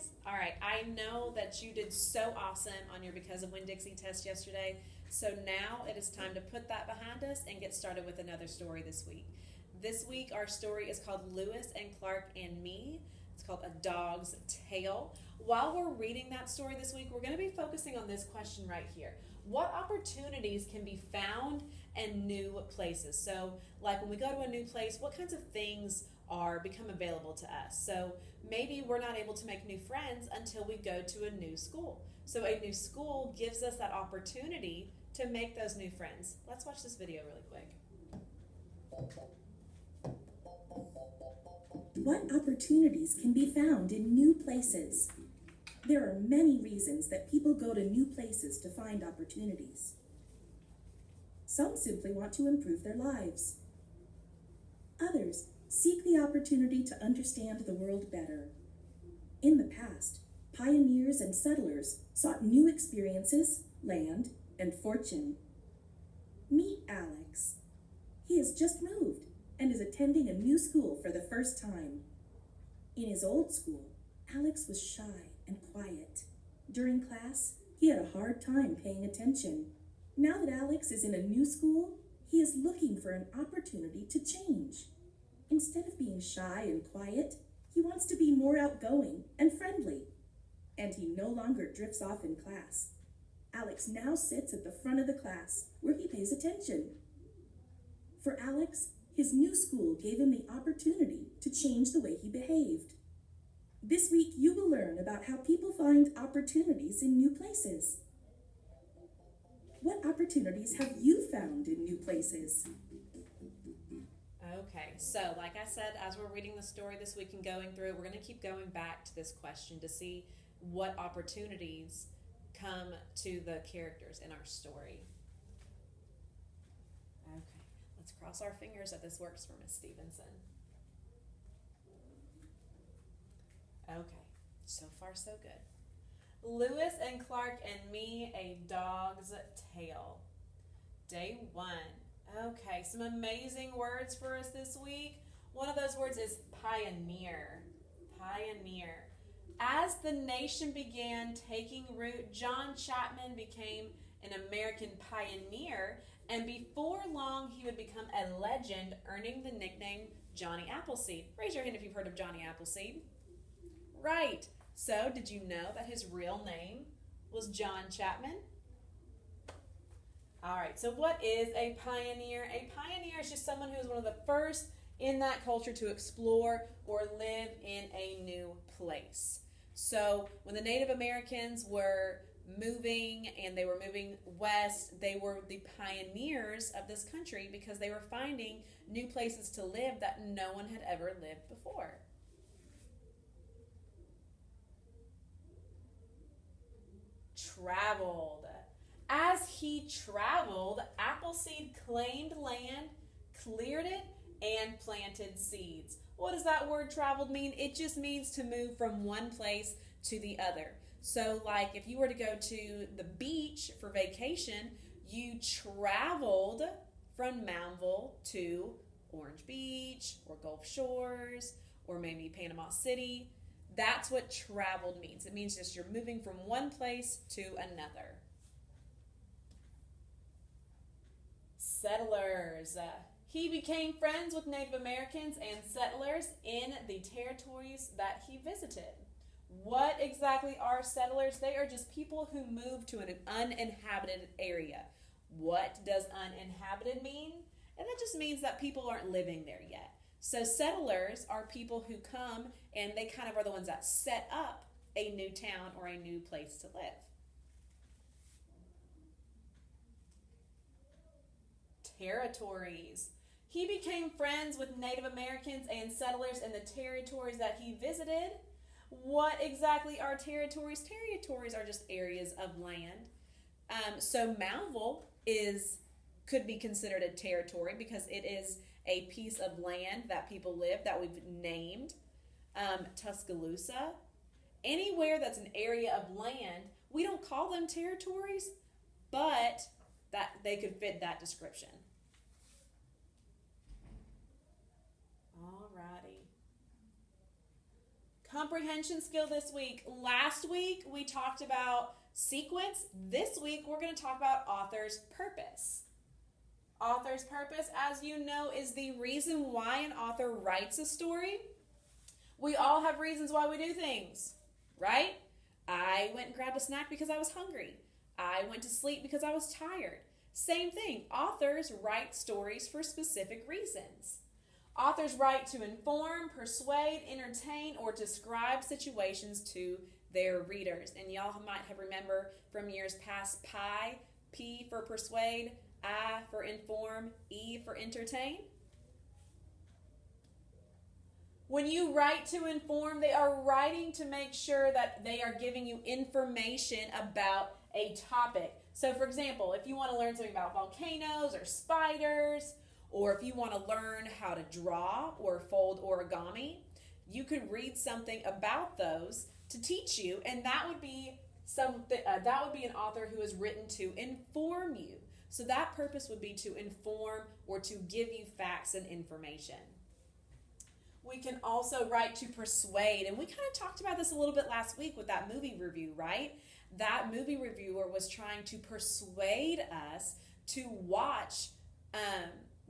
guys? All right, I know that you did so awesome on your Because of Winn-Dixie test yesterday. So now it is time to put that behind us and get started with another story this week. This week our story is called Lewis and Clark and Me. It's called A Dog's Tale. While we're reading that story this week, we're going to be focusing on this question right here. What opportunities can be found in new places? So like when we go to a new place, what kinds of things become available to us? So maybe we're not able to make new friends until we go to a new school. So a new school gives us that opportunity to make those new friends. Let's watch this video really quick. What opportunities can be found in new places? There are many reasons that people go to new places to find opportunities. Some simply want to improve their lives. Others seek the opportunity to understand the world better. In the past, pioneers and settlers sought new experiences, land, and fortune. Meet Alex. He has just moved and is attending a new school for the first time. In his old school, Alex was shy and quiet. During class, he had a hard time paying attention. Now that Alex is in a new school, he is looking for an opportunity to change. Instead of being shy and quiet, he wants to be more outgoing and friendly. And he no longer drifts off in class. Alex now sits at the front of the class where he pays attention. For Alex, his new school gave him the opportunity to change the way he behaved. This week, you will learn about how people find opportunities in new places. What opportunities have you found in new places? Okay, so like I said, as we're reading the story this week and going through it, we're going to keep going back to this question to see what opportunities come to the characters in our story. Okay, let's cross our fingers that this works for Miss Stevenson. Okay, so far so good. Lewis and Clark and Me, A Dog's Tale. Day 1. Okay, some amazing words for us this week. One of those words is pioneer. Pioneer. As the nation began taking root, John Chapman became an American pioneer, and before long he would become a legend, earning the nickname Johnny Appleseed. Raise your hand if you've heard of Johnny Appleseed. Right. So, did you know that his real name was John Chapman? All right, so what is a pioneer? A pioneer is just someone who's one of the first in that culture to explore or live in a new place. So when the Native Americans were moving and they were moving west, they were the pioneers of this country because they were finding new places to live that no one had ever lived before. Traveled. As he traveled, Appleseed claimed land, cleared it, and planted seeds. What does that word traveled mean? It just means to move from one place to the other. So like if you were to go to the beach for vacation, you traveled from Moundville to Orange Beach or Gulf Shores or maybe Panama City. That's what traveled means. It means just you're moving from one place to another. Settlers. He became friends with Native Americans and settlers in the territories that he visited. What exactly are settlers? They are just people who move to an uninhabited area. What does uninhabited mean? And that just means that people aren't living there yet. So settlers are people who come and they kind of are the ones that set up a new town or a new place to live. Territories. He became friends with Native Americans and settlers in the territories that he visited. What exactly are territories? Territories are just areas of land. So Moundville could be considered a territory because it is a piece of land that people live that we've named. Tuscaloosa. Anywhere that's an area of land, we don't call them territories, but that they could fit that description. Alrighty. comprehension skill this week. Last week we talked about sequence. This week we're going to talk about author's purpose. Author's purpose, as you know, is the reason why an author writes a story. We all have reasons why we do things, right? I went and grabbed a snack because I was hungry. I went to sleep because I was tired. Same thing. Authors write stories for specific reasons. Authors write to inform, persuade, entertain, or describe situations to their readers. And y'all might have remembered from years past PI, P for persuade, I for inform, E for entertain. When you write to inform, they are writing to make sure that they are giving you information about a topic. So for example, if you want to learn something about volcanoes or spiders, or if you want to learn how to draw or fold origami, you could read something about those to teach you, and that would be an author who has written to inform you. So that purpose would be to inform or to give you facts and information. We can also write to persuade, and we kind of talked about this a little bit last week with that movie review, right? That movie reviewer was trying to persuade us to watch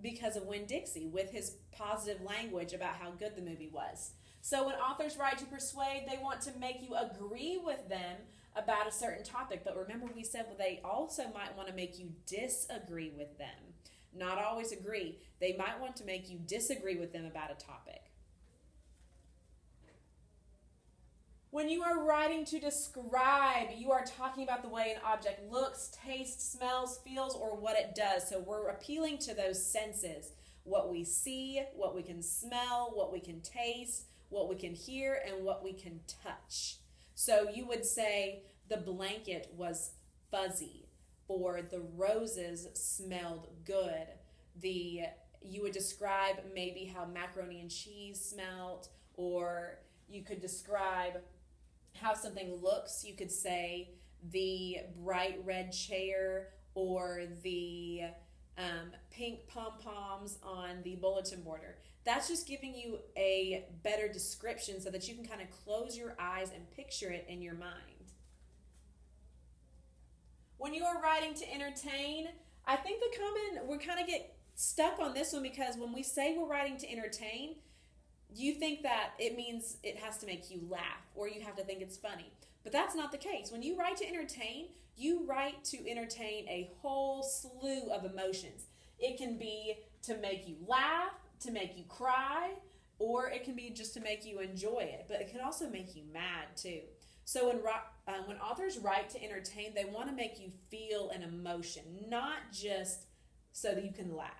because of Winn-Dixie with his positive language about how good the movie was. So when authors write to persuade, they want to make you agree with them about a certain topic. But remember, we said they also might want to make you disagree with them. Not always agree. They might want to make you disagree with them about a topic. When you are writing to describe, you are talking about the way an object looks, tastes, smells, feels, or what it does. So we're appealing to those senses. What we see, what we can smell, what we can taste, what we can hear, and what we can touch. So you would say the blanket was fuzzy, or the roses smelled good. You would describe maybe how macaroni and cheese smelled, or you could describe how something looks. You could say the bright red chair or the pink pom-poms on the bulletin border. That's just giving you a better description so that you can kind of close your eyes and picture it in your mind. When you are writing to entertain, I think we kind of get stuck on this one because when we say we're writing to entertain, you think that it means it has to make you laugh or you have to think it's funny. But that's not the case. When you write to entertain, you write to entertain a whole slew of emotions. It can be to make you laugh, to make you cry, or it can be just to make you enjoy it. But it can also make you mad too. So when authors write to entertain, they want to make you feel an emotion, not just so that you can laugh.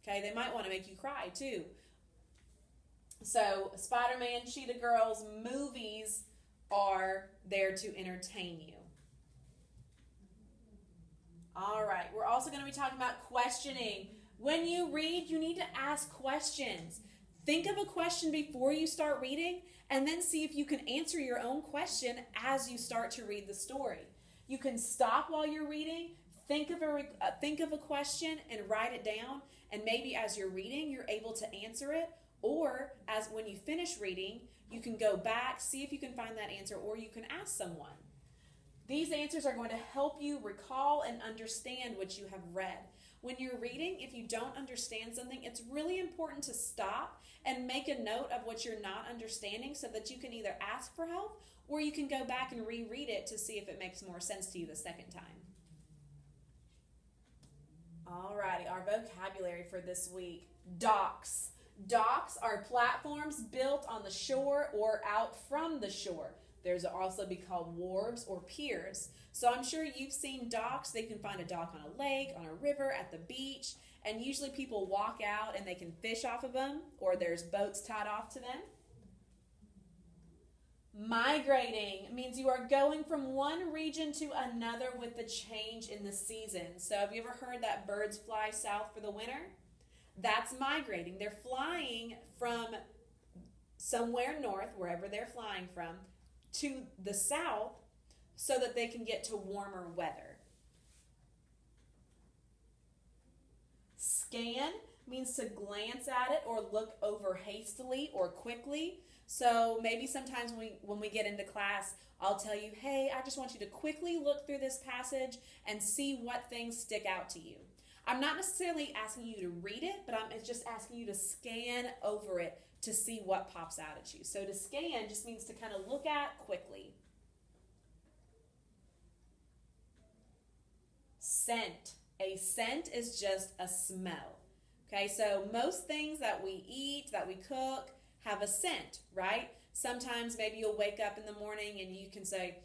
Okay, they might want to make you cry too. So Spider-Man, Cheetah Girls, movies are there to entertain you. All right, we're also going to be talking about questioning. When you read, you need to ask questions. Think of a question before you start reading, and then see if you can answer your own question as you start to read the story. You can stop while you're reading, think of a question and write it down, and maybe as you're reading, you're able to answer it. Or as when you finish reading, you can go back, see if you can find that answer, or you can ask someone. These answers are going to help you recall and understand what you have read. When you're reading, if you don't understand something, it's really important to stop and make a note of what you're not understanding so that you can either ask for help or you can go back and reread it to see if it makes more sense to you the second time. Alrighty, our vocabulary for this week. Docks. Docks are platforms built on the shore or out from the shore. There's also be called wharves or piers. So I'm sure you've seen docks. They can find a dock on a lake, on a river, at the beach, and usually people walk out and they can fish off of them, or there's boats tied off to them. Migrating means you are going from one region to another with the change in the season. So have you ever heard that birds fly south for the winter? That's migrating. They're flying from somewhere north, wherever they're flying from, to the south so that they can get to warmer weather. Scan means to glance at it or look over hastily or quickly. So maybe sometimes when we get into class, I'll tell you, hey, I just want you to quickly look through this passage and see what things stick out to you. I'm not necessarily asking you to read it, but I'm just asking you to scan over it to see what pops out at you. So to scan just means to kind of look at quickly. Scent. A scent is just a smell. Okay, so most things that we eat, that we cook, have a scent, right? Sometimes maybe you'll wake up in the morning and you can say,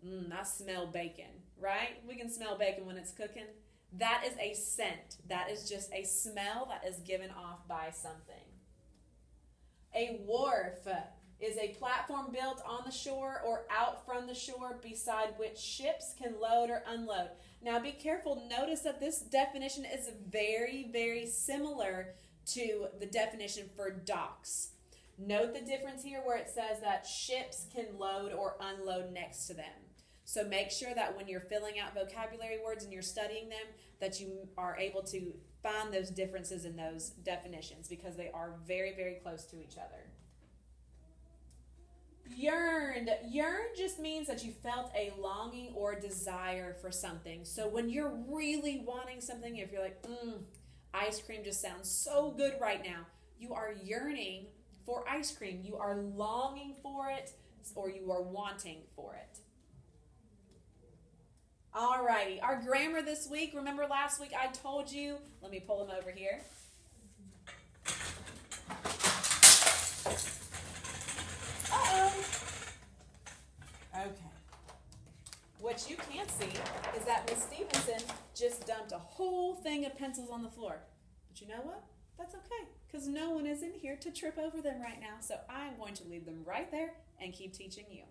I smell bacon, right? We can smell bacon when it's cooking. That is a scent. That is just a smell that is given off by something. A wharf is a platform built on the shore or out from the shore beside which ships can load or unload. Now be careful. Notice that this definition is very, very similar to the definition for docks. Note the difference here where it says that ships can load or unload next to them. So make sure that when you're filling out vocabulary words and you're studying them, that you are able to find those differences in those definitions because they are very, very close to each other. Yearned. Yearned just means that you felt a longing or desire for something. So when you're really wanting something, if you're like, ice cream just sounds so good right now, you are yearning for ice cream. You are longing for it, or you are wanting for it. Alrighty, our grammar this week. Remember last week I told you, let me pull them over here. Okay. What you can't see is that Miss Stevenson just dumped a whole thing of pencils on the floor. But you know what? That's okay, because no one is in here to trip over them right now. So I'm going to leave them right there and keep teaching you.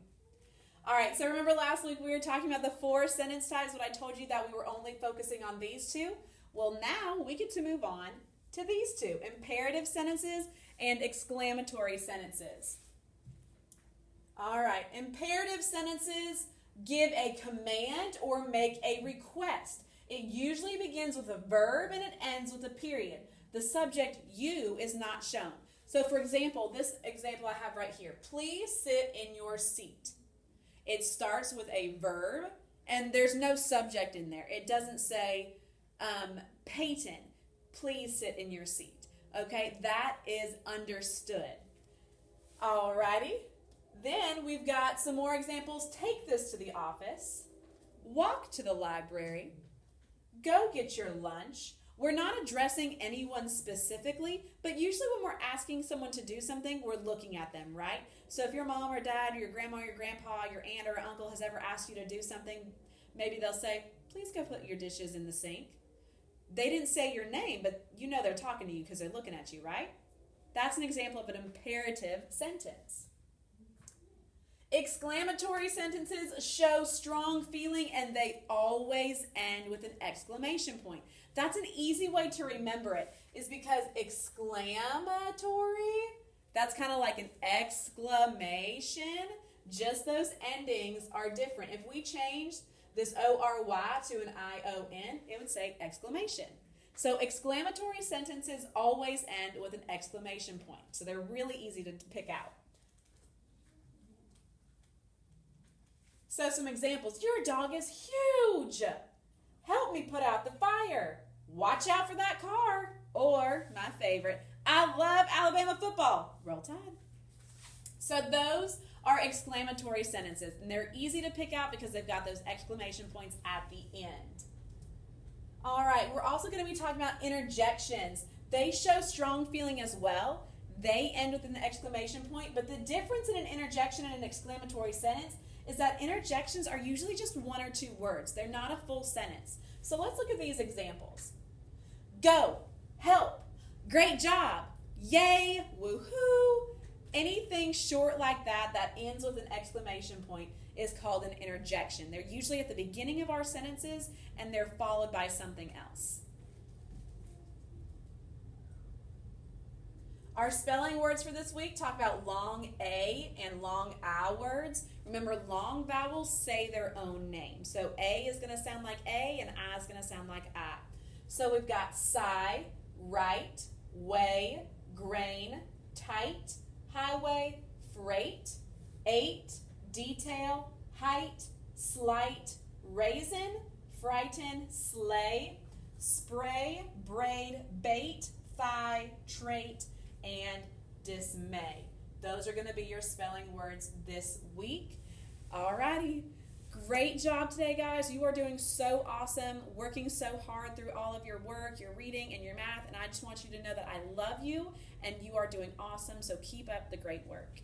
All right, so remember last week we were talking about the 4 sentence types, but I told you that we were only focusing on these 2. Well, now we get to move on to these 2, imperative sentences and exclamatory sentences. All right, imperative sentences give a command or make a request. It usually begins with a verb and it ends with a period. The subject you is not shown. So for example, this example I have right here, please sit in your seat. It starts with a verb and there's no subject in there. It doesn't say, Peyton, please sit in your seat. Okay, that is understood. Alrighty. Then we've got some more examples. Take this to the office. Walk to the library. Go get your lunch. We're not addressing anyone specifically, but usually when we're asking someone to do something, we're looking at them, right? So if your mom or dad or your grandma or your grandpa, your aunt or uncle has ever asked you to do something, maybe they'll say, please go put your dishes in the sink. They didn't say your name, but you know they're talking to you because they're looking at you, right? That's an example of an imperative sentence. Exclamatory sentences show strong feeling and they always end with an exclamation point. That's an easy way to remember it, is because exclamatory, that's kind of like an exclamation. Just those endings are different. If we changed this O-R-Y to an I-O-N, it would say exclamation. So exclamatory sentences always end with an exclamation point. So they're really easy to pick out. So some examples. Your dog is huge. Help me put out the fire. Watch out for that car. Or, my favorite, I love Alabama football. Roll Tide. So those are exclamatory sentences. And they're easy to pick out because they've got those exclamation points at the end. All right, we're also going to be talking about interjections. They show strong feeling as well. They end with an exclamation point. But the difference in an interjection and an exclamatory sentence is that interjections are usually just 1 or 2 words. They're not a full sentence. So let's look at these examples. Go, help, great job, yay, woohoo. Anything short like that that ends with an exclamation point is called an interjection. They're usually at the beginning of our sentences and they're followed by something else. Our spelling words for this week talk about long A and long I words. Remember, long vowels say their own name. So A is going to sound like A and I is going to sound like I. So we've got sigh, right, way, grain, tight, highway, freight, eight, detail, height, slight, raisin, frighten, slay, spray, braid, bait, thigh, trait, and dismay. Those are going to be your spelling words this week. Alrighty. Great job today, guys. You are doing so awesome, working so hard through all of your work, your reading, and your math, and I just want you to know that I love you, and you are doing awesome, so keep up the great work.